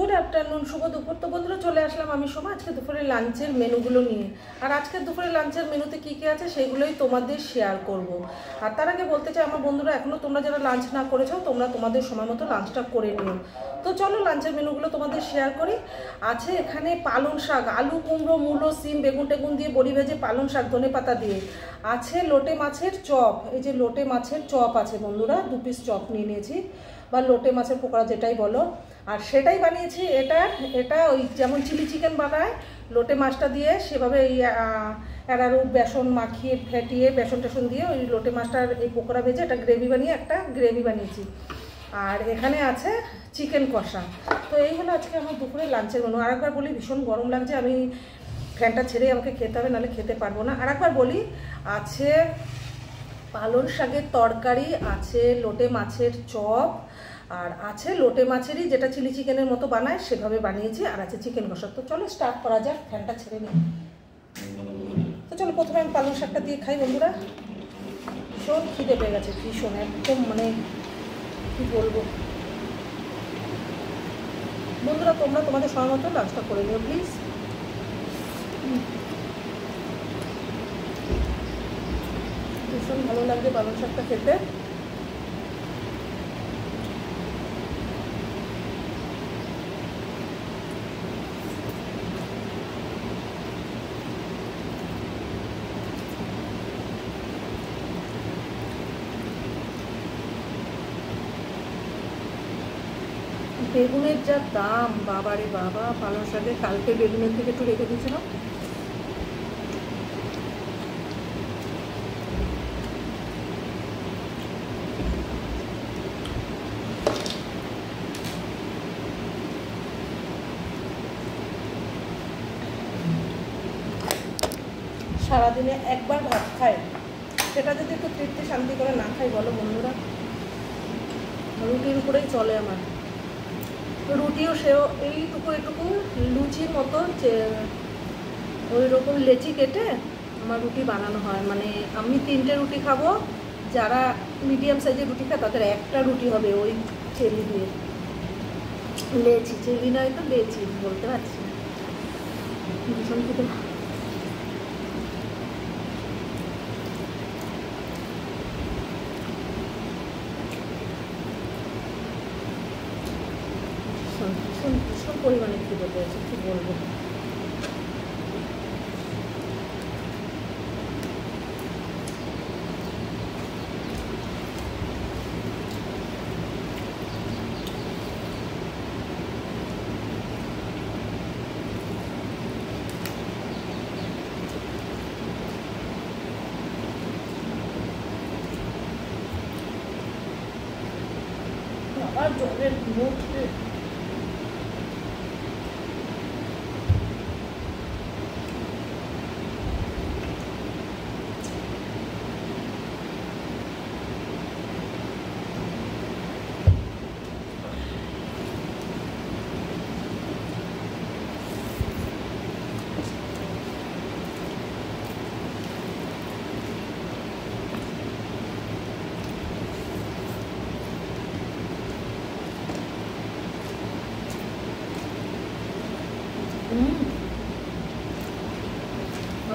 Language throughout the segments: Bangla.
গুড আফটারনুন, শুভ দুপুর। তো বন্ধুরা চলে আসলাম আমি সময় আজকে দুপুরে লাঞ্চের মেনুগুলো নিয়ে। আর আজকে দুপুরে লাঞ্চের মেনুতে কী কী আছে সেগুলোই তোমাদের শেয়ার করব। আর তার আগে বলতে চাই আমার বন্ধুরা, এখনও তোমরা যারা লাঞ্চ না করেছো তোমরা তোমাদের সময় মতো লাঞ্চটা করে নিও। তো চলো লাঞ্চের মেনুগুলো তোমাদের শেয়ার করি। আছে এখানে পালং শাক, আলু কুমড়ো মূলো সিম বেগুন টেগুন দিয়ে বড়ি ভেজে পালং শাক ধনে পাতা দিয়ে। আছে লোটে মাছের চপ, এই যে লোটে মাছের চপ আছে বন্ধুরা, 2 পিস চপ নিয়ে নিয়েছি, বা লোটে মাছের পকোড়া যেটাই বলো। আর সেটাই বানিয়েছি। এটা ওই যেমন চিলি চিকেন বানায় লোটে মাছটা দিয়ে, সেভাবে এই অ্যারারুট বেসন মাখিয়ে ফেটিয়ে বেসন টেসন দিয়ে ওই লোটে মাছটার এই পকোড়া ভেজে একটা গ্রেভি বানিয়ে একটা গ্রেভি বানিয়েছি। আর এখানে আছে চিকেন কষা। তো এই হলো আজকে আমার দুপুরে লাঞ্চের মেনু। আরেকবার বলি, ভীষণ গরম লাগছে, আমি ফ্যানটা ছেড়েই আমাকে খেতে হবে, নাহলে খেতে পারবো না। আরেকবার বলি, আছে পালং শাকের তরকারি, আছে লোটে মাছের চপ, আর আছে লোটে মাছেরই যেটা চিলি চিকেনের মতো বানায় সেভাবে বানিয়েছি, আর আছে চিকেন কষা। তো চলো স্টার্ট করা যাক, ফ্যানটা ছেড়ে নিই। তো চলো প্রথমে আমি পালং শাকটা দিয়ে খাই বন্ধুরা। ভীষণ খিদে পেয়ে গেছে, ভীষণ, একদম মানে কী বলবো। বন্ধুরা তোমরা তোমাদের সময় মতো লাঞ্চটা করে নিও প্লিজ। ভীষণ ভালো লাগছে পালং শাকটা খেতে। বেগুনের যা দাম, বাবারে বাবা, পালং শাকে কালকে বেগুনের থেকে একটু রেখে দিয়েছিলাম। সারাদিনে একবার ভাত খাই, সেটা যদি একটু তৃপ্তি শান্তি করে না খাই বলো বন্ধুরা। রুটির উপরেই চলে আমার। রুটিও সেও এইটুকু এটুকু লুচির মতো, যে ওই রকম লেচি কেটে আমার রুটি বানানো হয়। মানে আমি 3টে রুটি খাবো, যারা মিডিয়াম সাইজের রুটি খায় তাদের একটা রুটি হবে ওই চেলি দিয়ে। লেচি, চেলি নয় তো লেচি, বলতে পারছি না। ভীষণ খেতে ভীষণ ভীষণ পরিমাণে খিদে পেয়েছে, কী বলবো। আবার জলের মুখ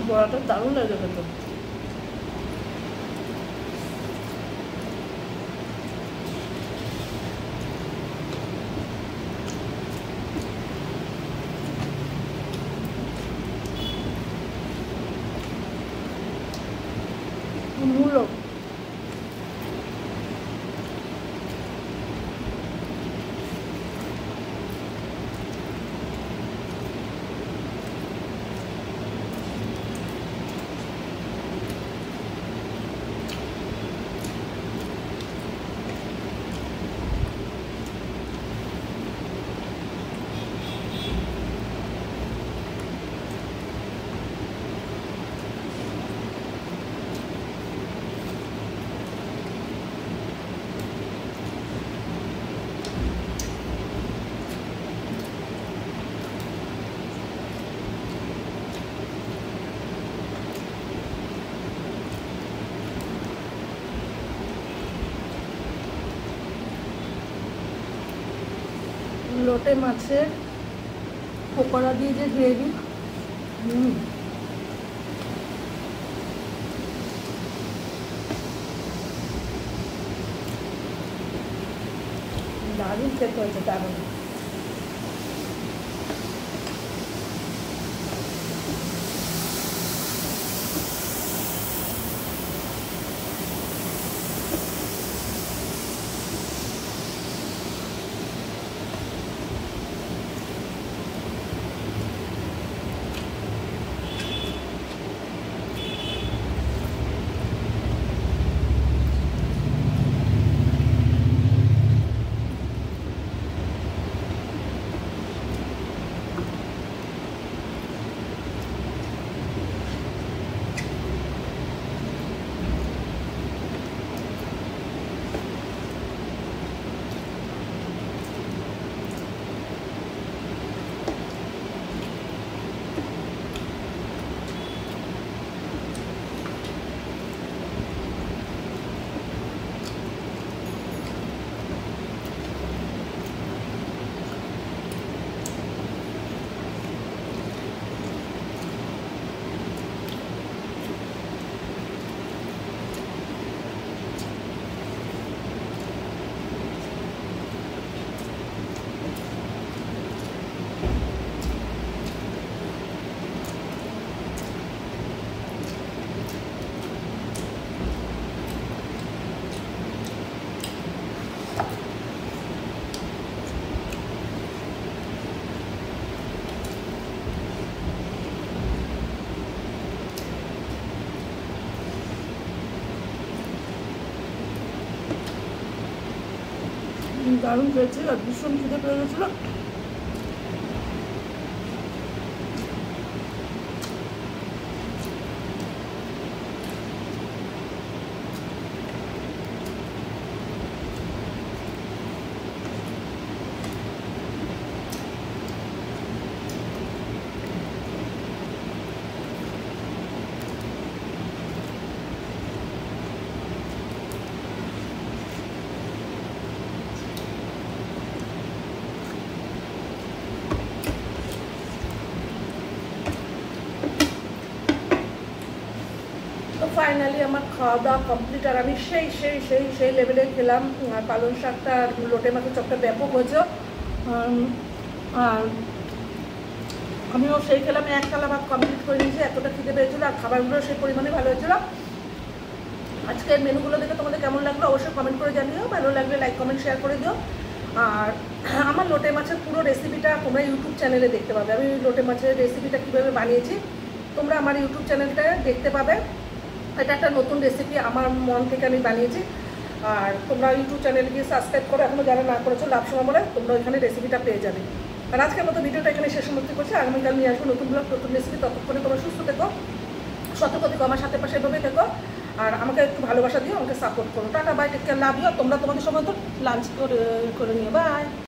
বড়াটা দারুণ লাগে খেতে। মূলো লোটে মাছের পকোড়া দিয়ে যে গ্রেভি, দারুণ খেতে হয়েছে, দারুণ। দারুণ খেয়েছি আর ভীষণ খিদে পেয়ে গেছিলো। তো ফাইনালি আমার খাওয়া দাওয়া কমপ্লিট, আর আমি সেই লেভেলে খেলাম। পালং শাকটা আর লোটে মাছের চপটা ব্যাপক হয়েছে, আর আমিও সেই খেলাম, এক থালা ভাত কমপ্লিট করে নিয়েছি, এতটা খিদে পেয়েছিলো, আর খাবারগুলো সেই পরিমাণে ভালো হয়েছিল। আজকের মেনুগুলো দেখে তোমাদের কেমন লাগলো অবশ্যই কমেন্ট করে জানিও, ভালো লাগলে লাইক কমেন্ট শেয়ার করে দিও। আর আমার লোটে মাছের পুরো রেসিপিটা তোমরা ইউটিউব চ্যানেলে দেখতে পাবে। আমি লোটে মাছের রেসিপিটা কীভাবে বানিয়েছি তোমরা আমার ইউটিউব চ্যানেলটা দেখতে পাবে। এটা একটা নতুন রেসিপি, আমার মন থেকে আমি বানিয়েছি। আর তোমরা ইউটিউব চ্যানেলে গিয়ে সাবস্ক্রাইব করো, এখনও যারা না করেছো লাভ সময় বলে, তোমরা ওইখানে রেসিপিটা পেয়ে যাবে। আর আজকের মতো ভিডিওটা এখানে শেষ সমাপ্তি করছি। আগামীকাল নিয়ে আসবো নতুন ব্লগ, নতুন রেসিপি। ততক্ষণে তোমরা সুস্থ থেকো, সতর্ক থেকো, আমার সাথে পাশে এভাবে থেকো, আর আমাকে একটু ভালোবাসা দিও, আমাকে সাপোর্ট করো। Tata, bye, take care, love you. তোমরা তোমাদের সময় তো লাঞ্চ করে নিও, বাই।